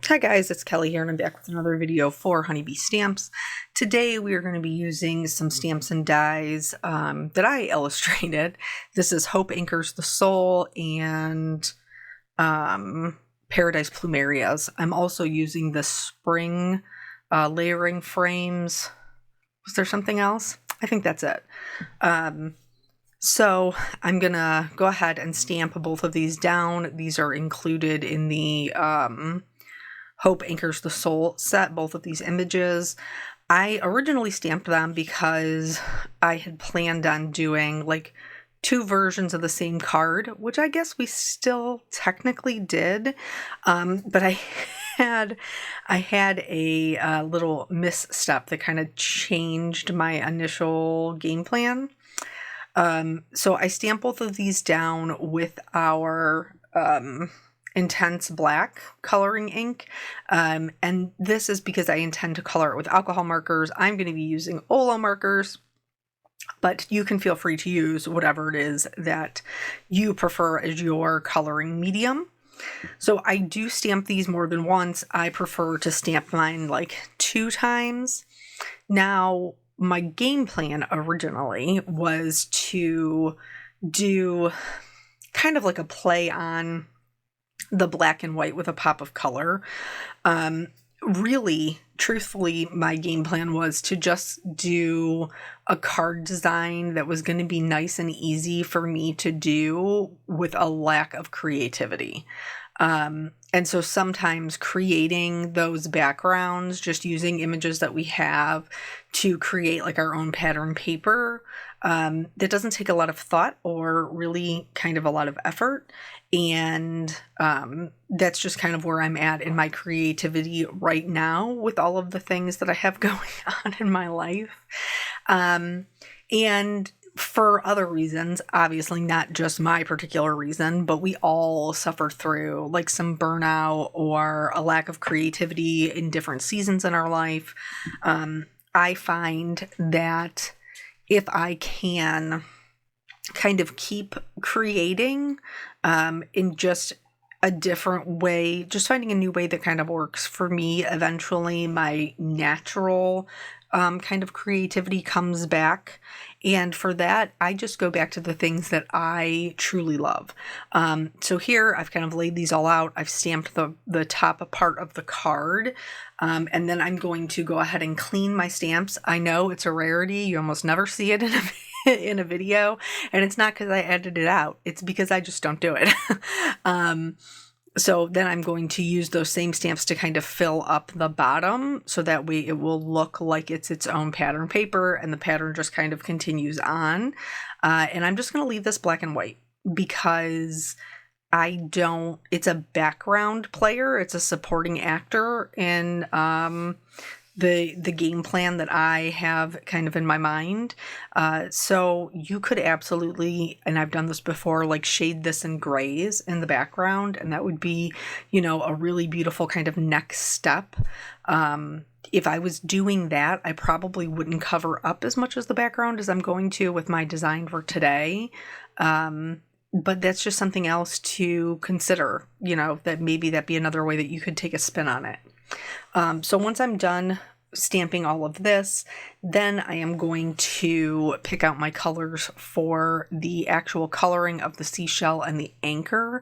Hi guys, it's Kelly here and I'm back with another video for Honeybee Stamps. Today we are going to be using some stamps and dies that I illustrated. This is Hope Anchors the Soul and Paradise Plumerias. I'm also using the spring layering frames. Was there something else? I think that's it. So I'm going to go ahead and stamp both of these down. These are included in the Hope Anchors the Soul set, both of these images. I originally stamped them because I had planned on doing like two versions of the same card, which I guess we still technically did. But I had a little misstep that kind of changed my initial game plan. So I stamped both of these down with our intense black coloring ink, and this is because I intend to color it with alcohol markers. I'm going to be using Olo markers, but you can feel free to use whatever it is that you prefer as your coloring medium. So I do stamp these more than once. I prefer to stamp mine like 2 times. Now, my game plan originally was to do kind of like a play on the black and white with a pop of color. Really, truthfully, my game plan was to just do a card design that was going to be nice and easy for me to do with a lack of creativity. And so sometimes creating those backgrounds, just using images that we have to create like our own pattern paper, that doesn't take a lot of thought or really kind of a lot of effort. And that's just kind of where I'm at in my creativity right now with all of the things that I have going on in my life. And for other reasons, obviously not just my particular reason, but we all suffer through like some burnout or a lack of creativity in different seasons in our life. I find that if I can kind of keep creating in just a different way, just finding a new way that kind of works for me, eventually my natural kind of creativity comes back. And for that, I just go back to the things that I truly love. So here I've kind of laid these all out. I've stamped the top part of the card. And then I'm going to go ahead and clean my stamps. I know it's a rarity. You almost never see it in a video. And it's not because I edited it out. It's because I just don't do it. So then I'm going to use those same stamps to kind of fill up the bottom so that way it will look like it's its own pattern paper and the pattern just kind of continues on. And I'm just going to leave this black and white because it's a background player. It's a supporting actor in the game plan that I have kind of in my mind. So you could absolutely, and I've done this before, like shade this in grays in the background, and that would be, a really beautiful kind of next step. If I was doing that, I probably wouldn't cover up as much as the background as I'm going to with my design for today. But that's just something else to consider, that maybe that'd be another way that you could take a spin on it. So once I'm done stamping all of this, then I am going to pick out my colors for the actual coloring of the seashell and the anchor.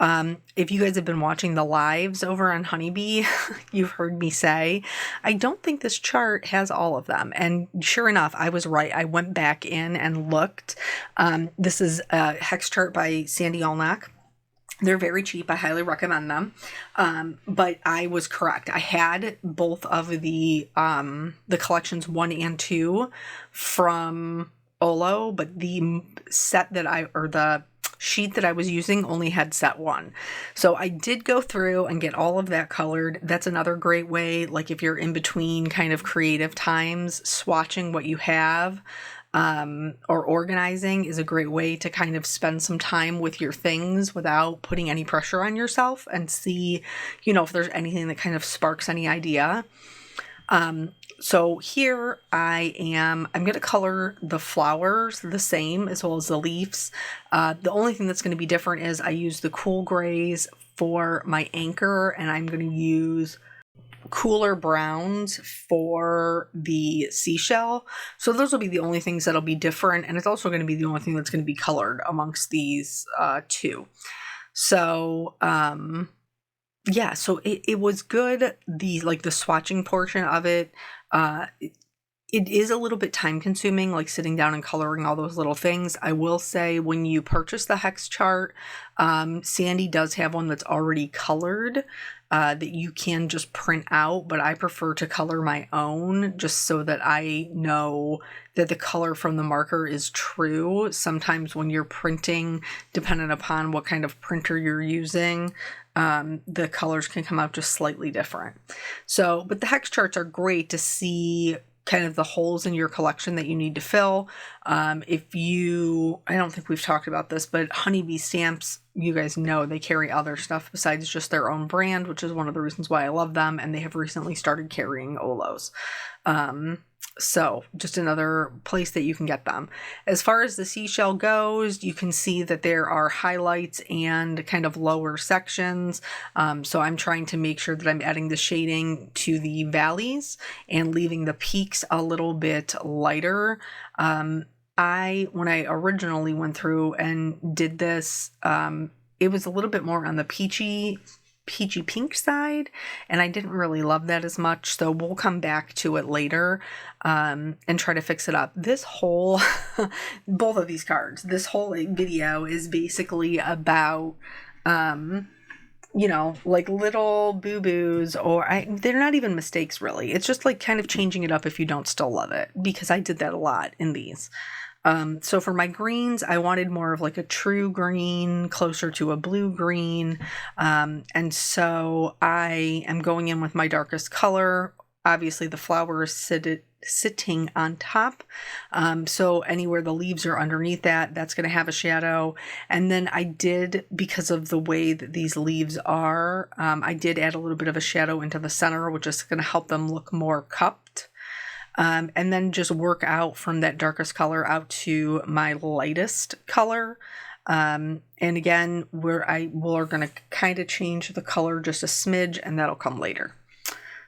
If you guys have been watching the lives over on Honeybee, you've heard me say, I don't think this chart has all of them. And sure enough, I was right. I went back in and looked. This is a hex chart by Sandy Allnock. They're very cheap. I highly recommend them. But I was correct. I had both of the collections 1 and 2 from Olo, but the sheet that I was using only had set 1. So I did go through and get all of that colored. That's another great way, like if you're in between kind of creative times, swatching what you have. Or organizing is a great way to kind of spend some time with your things without putting any pressure on yourself and see, if there's anything that kind of sparks any idea. So here I'm going to color the flowers the same as well as the leaves. The only thing that's going to be different is I use the cool grays for my anchor, and I'm going to use cooler browns for the seashell. So those will be the only things that'll be different, and it's also going to be the only thing that's going to be colored amongst these two. So yeah, so it was good. The swatching portion of it, it is a little bit time consuming, like sitting down and coloring all those little things. I will say when you purchase the hex chart, Sandy does have one that's already colored that you can just print out, but I prefer to color my own just so that I know that the color from the marker is true. Sometimes when you're printing, depending upon what kind of printer you're using, the colors can come out just slightly different. So, but the hex charts are great to see kind of the holes in your collection that you need to fill. I don't think we've talked about this, but Honeybee Stamps, you guys know they carry other stuff besides just their own brand, which is one of the reasons why I love them. And they have recently started carrying Olos. So just another place that you can get them. As far as the seashell goes, you can see that there are highlights and kind of lower sections. So I'm trying to make sure that I'm adding the shading to the valleys and leaving the peaks a little bit lighter. When I originally went through and did this, it was a little bit more on the peachy pink side, and I didn't really love that as much, so we'll come back to it later and try to fix it up. This whole both of these cards, this whole video is basically about like little boo-boos, or they're not even mistakes really. It's just like kind of changing it up if you don't still love it, because I did that a lot in these. So for my greens, I wanted more of like a true green, closer to a blue green. And so I am going in with my darkest color. Obviously the flower is sitting on top. So anywhere the leaves are underneath that's going to have a shadow. And then I did, because of the way that these leaves are, I did add a little bit of a shadow into the center, which is going to help them look more cupped. And then just work out from that darkest color out to my lightest color. And again, we're going to kind of change the color just a smidge, and that'll come later.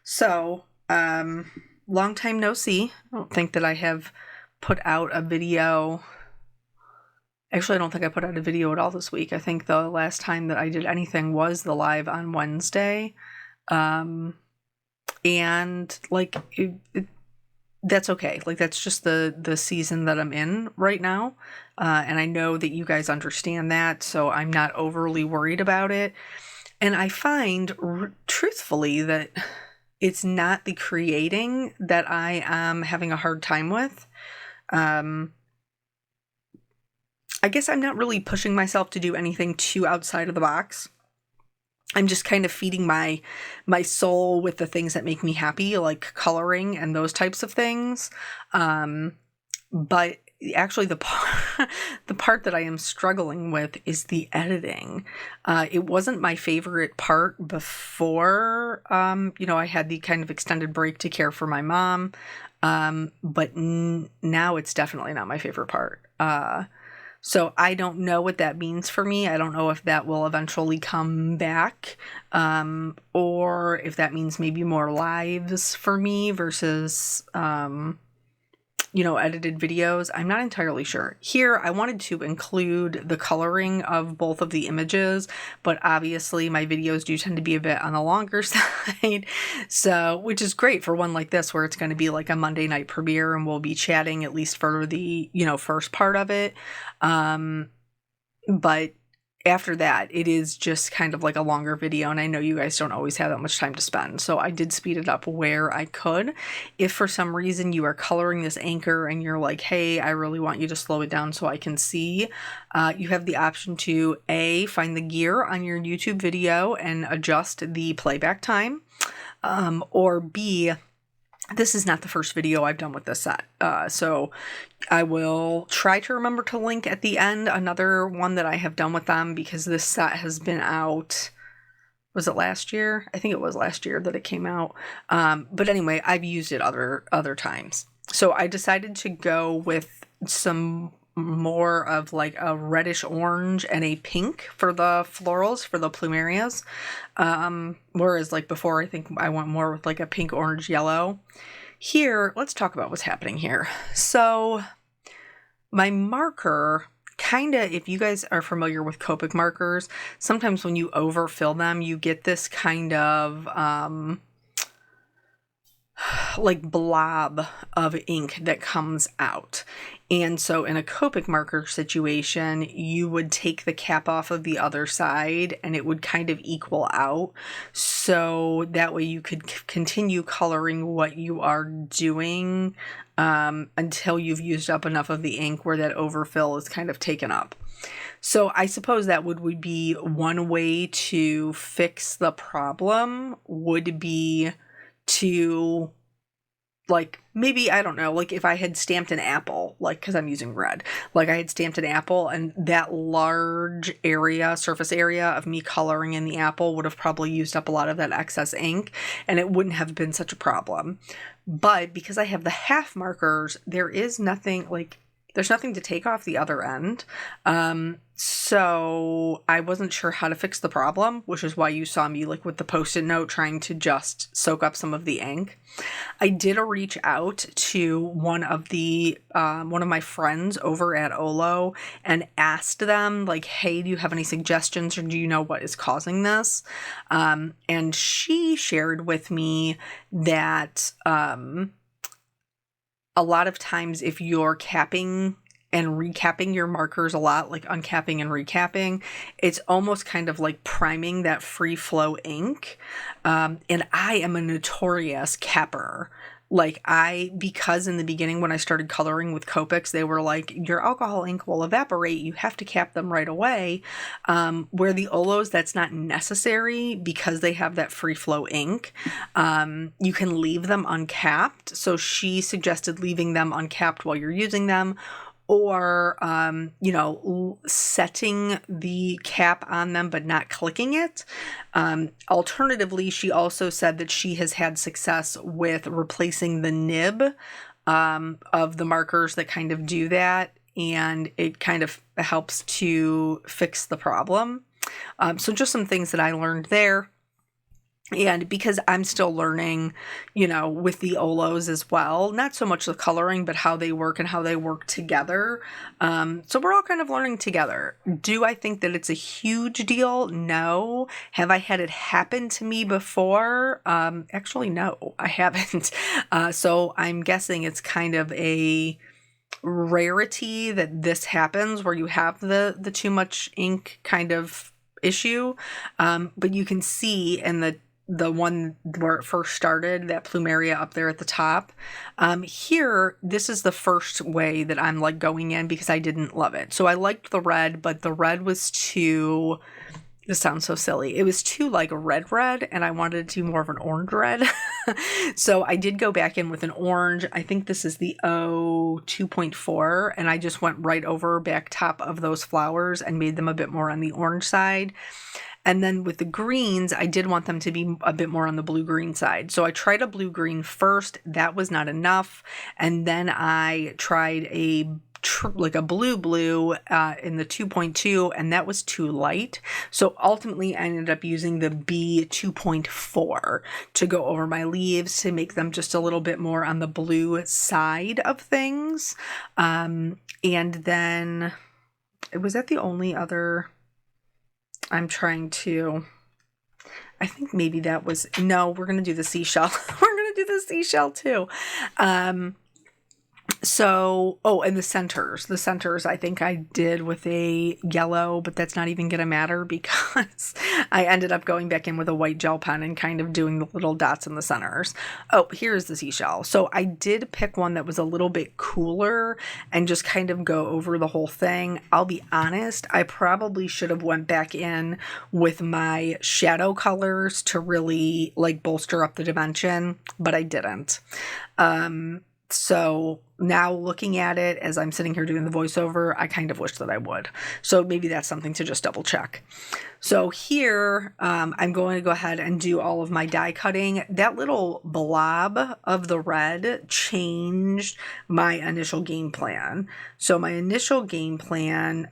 So, long time no see. I don't think that I have put out a video. Actually, I don't think I put out a video at all this week. I think the last time that I did anything was the live on Wednesday. And like, that's okay. Like, that's just the season that I'm in right now. And I know that you guys understand that, so I'm not overly worried about it. And I find, truthfully, that it's not the creating that I am having a hard time with. I guess I'm not really pushing myself to do anything too outside of the box. I'm just kind of feeding my soul with the things that make me happy, like coloring and those types of things. But actually the part that I am struggling with is the editing. It wasn't my favorite part before, I had the kind of extended break to care for my mom. But now it's definitely not my favorite part. So I don't know what that means for me. I don't know if that will eventually come back, or if that means maybe more lives for me versus, edited videos. I'm not entirely sure. Here, I wanted to include the coloring of both of the images, but obviously my videos do tend to be a bit on the longer side. So, which is great for one like this, where it's going to be like a Monday night premiere and we'll be chatting at least for the, first part of it. But after that, it is just kind of like a longer video, and I know you guys don't always have that much time to spend, so I did speed it up where I could. If for some reason you are coloring this anchor and you're like, hey, I really want you to slow it down so I can see, you have the option to A, find the gear on your YouTube video and adjust the playback time, or B, this is not the first video I've done with this set. So I will try to remember to link at the end another one that I have done with them, because this set has been out. Was it last year? I think it was last year that it came out. But anyway, I've used it other times. So I decided to go with some more of like a reddish orange and a pink for the florals, for the plumerias. Whereas like before, I think I went more with like a pink, orange, yellow. Here, let's talk about what's happening here. So my marker, kind of, if you guys are familiar with Copic markers, sometimes when you overfill them, you get this kind of like blob of ink that comes out. And so in a Copic marker situation, you would take the cap off of the other side and it would kind of equal out. So that way you could continue coloring what you are doing until you've used up enough of the ink where that overfill is kind of taken up. So I suppose that would be one way to fix the problem, would be to, like, maybe, I don't know, like if I had stamped an apple, like, because I'm using red, like I had stamped an apple and that large area, surface area of me coloring in the apple would have probably used up a lot of that excess ink and it wouldn't have been such a problem. But because I have the half markers, there is nothing, like, there's nothing to take off the other end. So I wasn't sure how to fix the problem, which is why you saw me like with the Post-it note trying to just soak up some of the ink. I did reach out to one of my friends over at Olo and asked them like, hey, do you have any suggestions or do you know what is causing this? And she shared with me that a lot of times if you're capping and recapping your markers a lot, like uncapping and recapping, it's almost kind of like priming that free flow ink. And I am a notorious capper. Like because in the beginning when I started coloring with Copics, they were like, your alcohol ink will evaporate. You have to cap them right away. Where the Olos, that's not necessary because they have that free flow ink. You can leave them uncapped. So she suggested leaving them uncapped while you're using them, or, setting the cap on them but not clicking it. Alternatively, she also said that she has had success with replacing the nib of the markers that kind of do that, and it kind of helps to fix the problem. So just some things that I learned there. And because I'm still learning, with the Olos as well, not so much the coloring, but how they work and how they work together. So we're all kind of learning together. Do I think that it's a huge deal? No. Have I had it happen to me before? Actually, no, I haven't. So I'm guessing it's kind of a rarity that this happens where you have the too much ink kind of issue. But you can see in the one where it first started, that plumeria up there at the top. Here, this is the first way that I'm like going in because I didn't love it. So I liked the red, but the red was too, this sounds so silly, it was too like red, and I wanted to do more of an orange red. So I did go back in with an orange. I think this is the O 2.4, and I just went right over back top of those flowers and made them a bit more on the orange side. And then with the greens, I did want them to be a bit more on the blue-green side. So I tried a blue-green first. That was not enough. And then I tried a blue in the 2.2, and that was too light. So ultimately, I ended up using the B 2.4 to go over my leaves to make them just a little bit more on the blue side of things. And then, was that the only other... I think maybe that was, no, we're going to do the seashell. We're going to do the seashell too. And the centers I think I did with a yellow, but that's not even going to matter because I ended up going back in with a white gel pen and kind of doing the little dots in the centers. Oh, here's the seashell. So I did pick one that was a little bit cooler and just kind of go over the whole thing. I'll be honest, I probably should have went back in with my shadow colors to really like bolster up the dimension, but I didn't. So now looking at it as I'm sitting here doing the voiceover, I kind of wish that I would. So maybe that's something to just double check. So here, I'm going to go ahead and do all of my die cutting. That little blob of the red changed my initial game plan. So my initial game plan,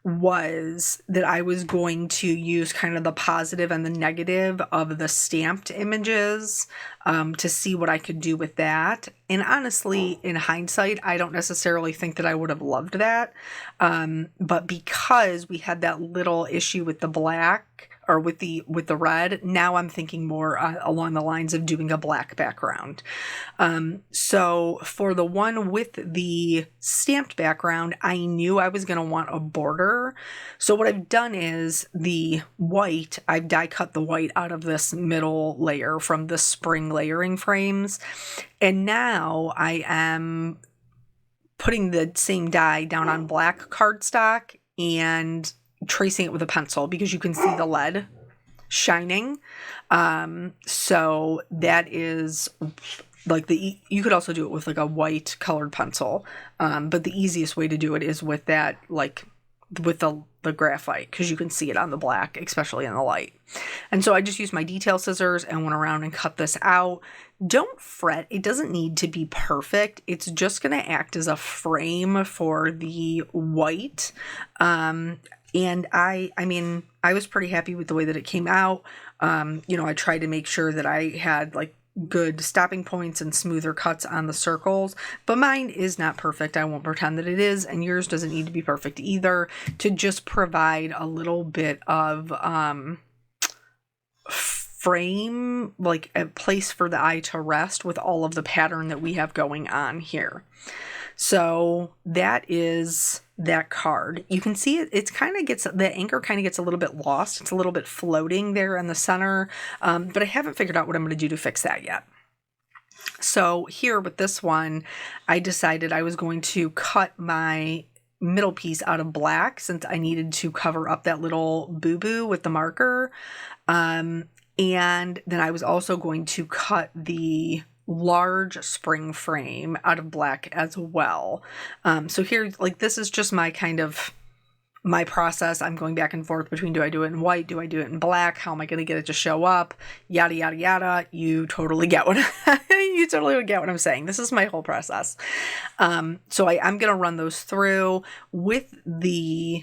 was that I was going to use kind of the positive and the negative of the stamped images to see what I could do with that. And honestly, in hindsight, I don't necessarily think that I would have loved that. But because we had that little issue with the black, or with the red, now I'm thinking more along the lines of doing a black background. So for the one with the stamped background, I knew I was going to want a border. So what I've done is the white, I've die cut the white out of this middle layer from the spring layering frames. And now I am putting the same die down on black cardstock and tracing it with a pencil because you can see the lead shining. So that is like you could also do it with like a white colored pencil. But the easiest way to do it is with that, like with the graphite, because you can see it on the black, especially in the light. And so I just used my detail scissors and went around and cut this out. Don't fret. It doesn't need to be perfect. It's just going to act as a frame for the white. And I mean, I was pretty happy with the way that it came out. I tried to make sure that I had like good stopping points and smoother cuts on the circles, but mine is not perfect. I won't pretend that it is, and yours doesn't need to be perfect either, to just provide a little bit of frame, like a place for the eye to rest with all of the pattern that we have going on here. So that is that card. You can see it's kind of gets, the anchor kind of gets a little bit lost. It's a little bit floating there in the center, but I haven't figured out what I'm going to do to fix that yet. So here with this one, I decided I was going to cut my middle piece out of black since I needed to cover up that little boo-boo with the marker. And then I was also going to cut the large spring frame out of black as well. So here, like, this is just my kind of my process. I'm going back and forth between, do I do it in white? Do I do it in black? How am I going to get it to show up? Yada, yada, yada. You totally get what you totally would get what I'm saying. This is my whole process. So I'm going to run those through with the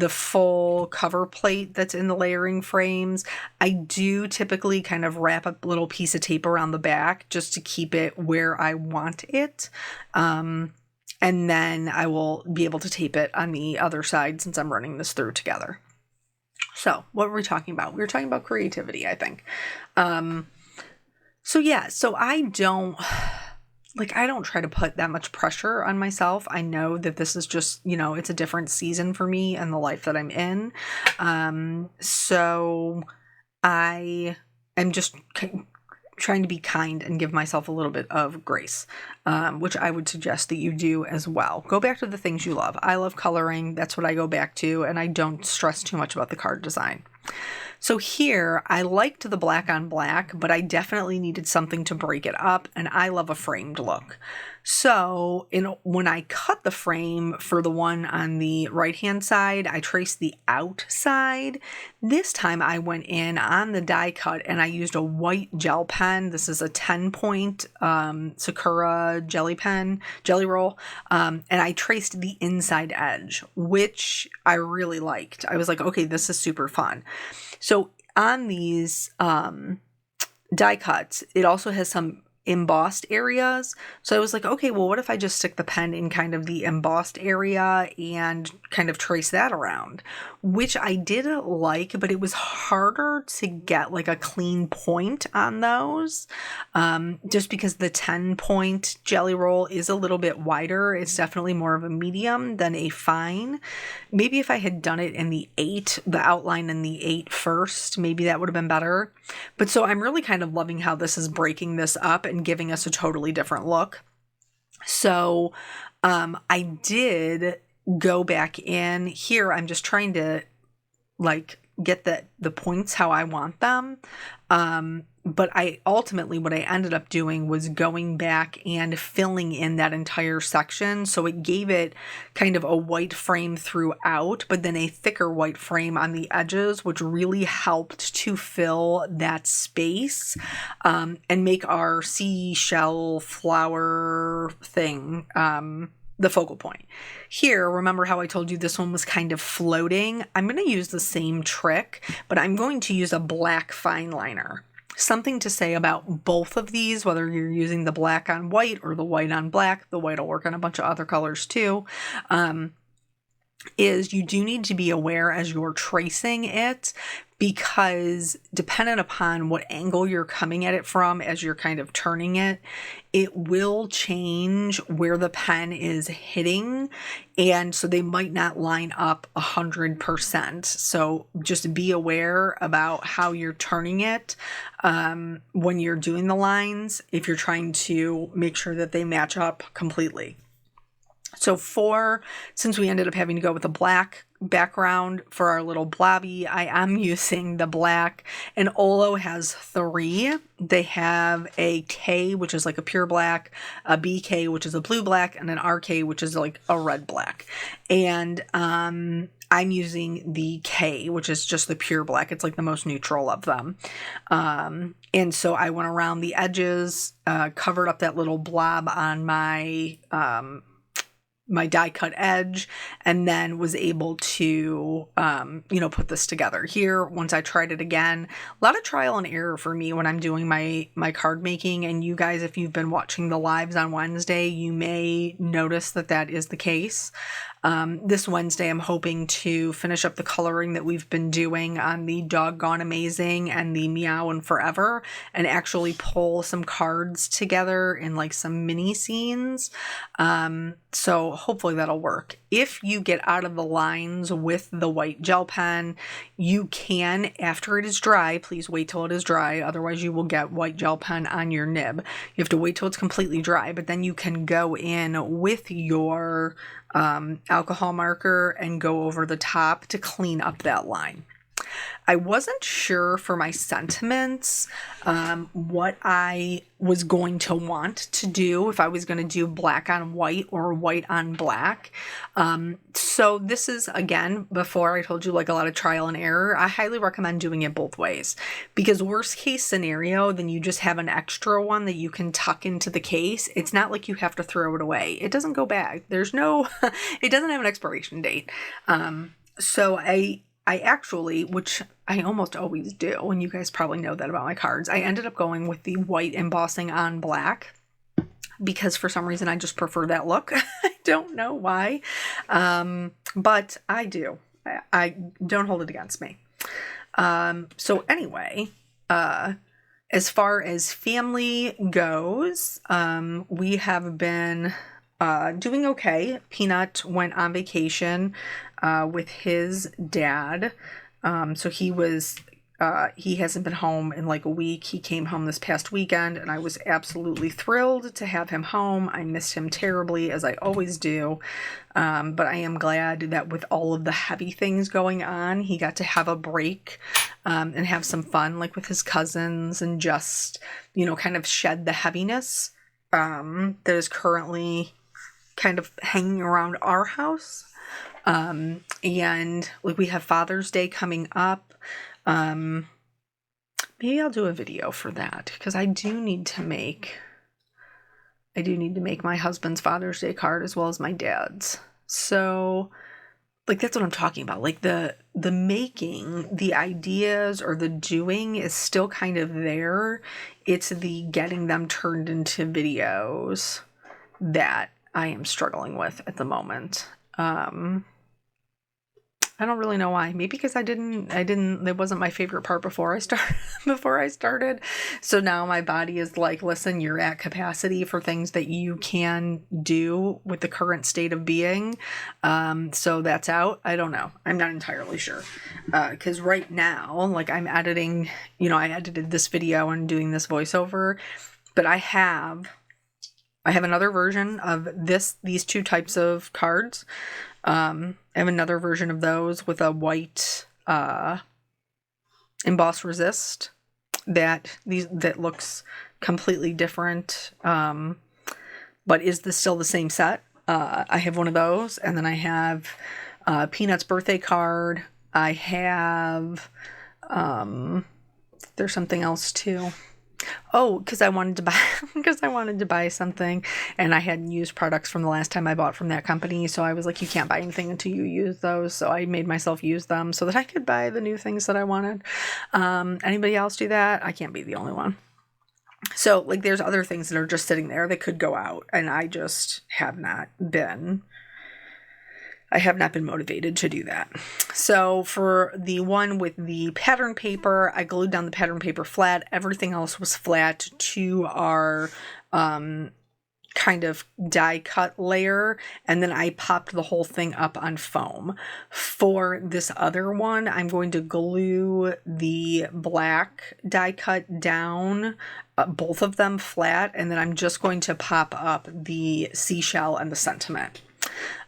full cover plate that's in the layering frames. I do typically kind of wrap a little piece of tape around the back just to keep it where I want it. And then I will be able to tape it on the other side since I'm running this through together. So what were we talking about? We were talking about creativity, I think. So I don't try to put that much pressure on myself. I know that this is just, it's a different season for me and the life that I'm in. So I am just trying to be kind and give myself a little bit of grace, which I would suggest that you do as well. Go back to the things you love. I love coloring. That's what I go back to, and I don't stress too much about the card design. So here, I liked the black on black, but I definitely needed something to break it up, and I love a framed look. So when I cut the frame for the one on the right-hand side, I traced the outside. This time I went in on the die cut and I used a white gel pen. This is a 10-point Sakura jelly roll, and I traced the inside edge, which I really liked. I was like, okay, this is super fun. So on these die cuts, it also has some embossed areas. So I was like, okay, well, what if I just stick the pen in kind of the embossed area and kind of trace that around, which I did like, but it was harder to get like a clean point on those, just because the 10-point jelly roll is a little bit wider. It's definitely more of a medium than a fine. Maybe if I had done it in the 8, the outline in the 8 first, maybe that would have been better. But so I'm really kind of loving how this is breaking this up and giving us a totally different look. So I did go back in here. I'm just trying to like get the points how I want them. But what I ended up doing was going back and filling in that entire section. So it gave it kind of a white frame throughout, but then a thicker white frame on the edges, which really helped to fill that space, and make our seashell flower thing, the focal point. Here, remember how I told you this one was kind of floating? I'm going to use the same trick, but I'm going to use a black fine liner. Something to say about both of these, whether you're using the black on white or the white on black, the white will work on a bunch of other colors too, is you do need to be aware as you're tracing it, because dependent upon what angle you're coming at it from as you're kind of turning it, it will change where the pen is hitting. And so they might not line up 100%. So just be aware about how you're turning it when you're doing the lines, if you're trying to make sure that they match up completely. So since we ended up having to go with a black background for our little blobby, I am using the black, and Olo has 3. They have a K, which is like a pure black, a BK, which is a blue black, and an RK, which is like a red black. And I'm using the K, which is just the pure black. It's like the most neutral of them. And so I went around the edges, covered up that little blob on my die cut edge, and then was able to, put this together here. Once I tried it again, a lot of trial and error for me when I'm doing my card making. And you guys, if you've been watching the lives on Wednesday, you may notice that is the case. This Wednesday, I'm hoping to finish up the coloring that we've been doing on the Doggone Amazing and the Meow and Forever, and actually pull some cards together in like some mini scenes. So hopefully that'll work. If you get out of the lines with the white gel pen, you can, after it is dry, please wait till it is dry, otherwise you will get white gel pen on your nib. You have to wait till it's completely dry, but then you can go in with your alcohol marker and go over the top to clean up that line. I wasn't sure for my sentiments what I was going to want to do, if I was going to do black on white or white on black. So this is, again, before I told you, like a lot of trial and error. I highly recommend doing it both ways, because worst case scenario, then you just have an extra one that you can tuck into the case. It's not like you have to throw it away. It doesn't go bad. There's no, it doesn't have an expiration date. So I actually, which I almost always do, and you guys probably know that about my cards, I ended up going with the white embossing on black, because for some reason I just prefer that look. I don't know why, but I do. I don't hold it against me. So anyway, as far as family goes, we have been doing okay. Peanut went on vacation with his dad. So he hasn't been home in like a week. He came home this past weekend, and I was absolutely thrilled to have him home. I missed him terribly, as I always do. But I am glad that with all of the heavy things going on, he got to have a break, and have some fun, like with his cousins, and just, kind of shed the heaviness, that is currently kind of hanging around our house. And like we have Father's Day coming up. Maybe I'll do a video for that, because I do need to make my husband's Father's Day card as well as my dad's. So like, that's what I'm talking about. Like the making, the ideas or the doing is still kind of there. It's the getting them turned into videos that I am struggling with at the moment. I don't really know why. Maybe because it wasn't my favorite part before I started. So now my body is like, listen, you're at capacity for things that you can do with the current state of being. So that's out. I don't know. I'm not entirely sure. Cause right now, like I'm editing, I edited this video and doing this voiceover, but I have another version of these two types of cards. I have another version of those with a white emboss resist. that looks completely different, but is this still the same set? I have one of those, and then I have Peanut's birthday card. I have there's something else too. Oh, because I wanted to buy something, and I hadn't used products from the last time I bought from that company. So I was like, you can't buy anything until you use those. So I made myself use them so that I could buy the new things that I wanted. Anybody else do that? I can't be the only one. So like, there's other things that are just sitting there that could go out, and I just have not been motivated to do that. So for the one with the pattern paper, I glued down the pattern paper flat. Everything else was flat to our kind of die cut layer, and then I popped the whole thing up on foam. For this other one, I'm going to glue the black die cut down, both of them flat, and then I'm just going to pop up the seashell and the sentiment.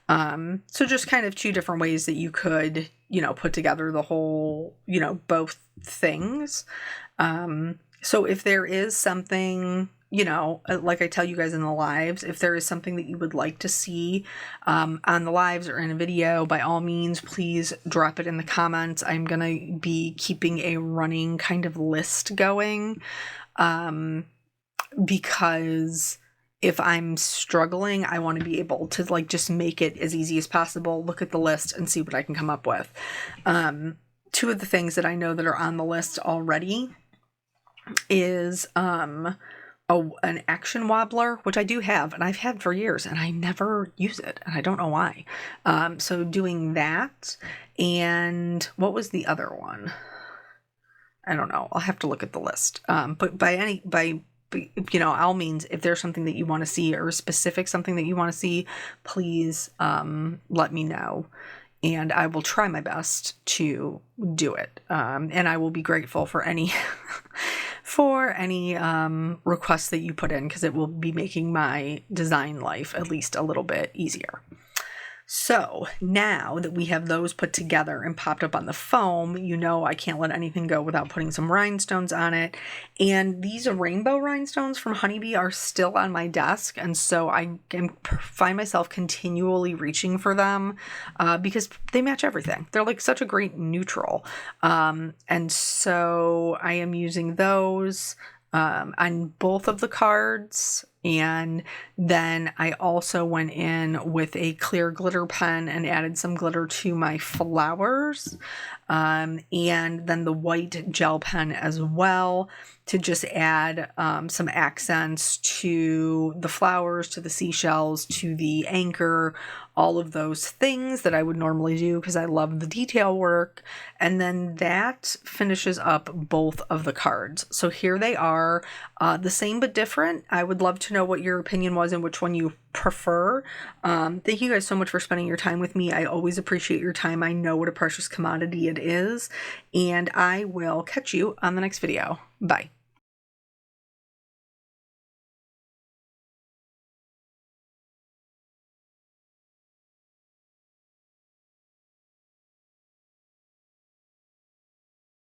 So just kind of two different ways that you could, put together the whole, both things. So if there is something, like I tell you guys in the lives, if there is something that you would like to see, on the lives or in a video, by all means, please drop it in the comments. I'm going to be keeping a running kind of list going, because if I'm struggling, I want to be able to like just make it as easy as possible, look at the list and see what I can come up with. Two of the things that I know that are on the list already is an action wobbler, which I do have, and I've had for years, and I never use it, and I don't know why. So doing that, and what was the other one? I don't know. I'll have to look at the list. But by all means, if there's something that you want to see, or specific something that you want to see, please let me know, and I will try my best to do it. And I will be grateful for any requests that you put in, because it will be making my design life at least a little bit easier. So now that we have those put together and popped up on the foam, I can't let anything go without putting some rhinestones on it. And these rainbow rhinestones from Honeybee are still on my desk. And so I find myself continually reaching for them, because they match everything. They're like such a great neutral. And so I am using those on both of the cards. And then I also went in with a clear glitter pen and added some glitter to my flowers. And then the white gel pen as well, to just add some accents to the flowers, to the seashells, to the anchor, all of those things that I would normally do because I love the detail work. And then that finishes up both of the cards. So here they are, the same but different. I would love to know what your opinion was and which one you prefer. Thank you guys so much for spending your time with me. I always appreciate your time. I know what a precious commodity it is. And I will catch you on the next video. Bye.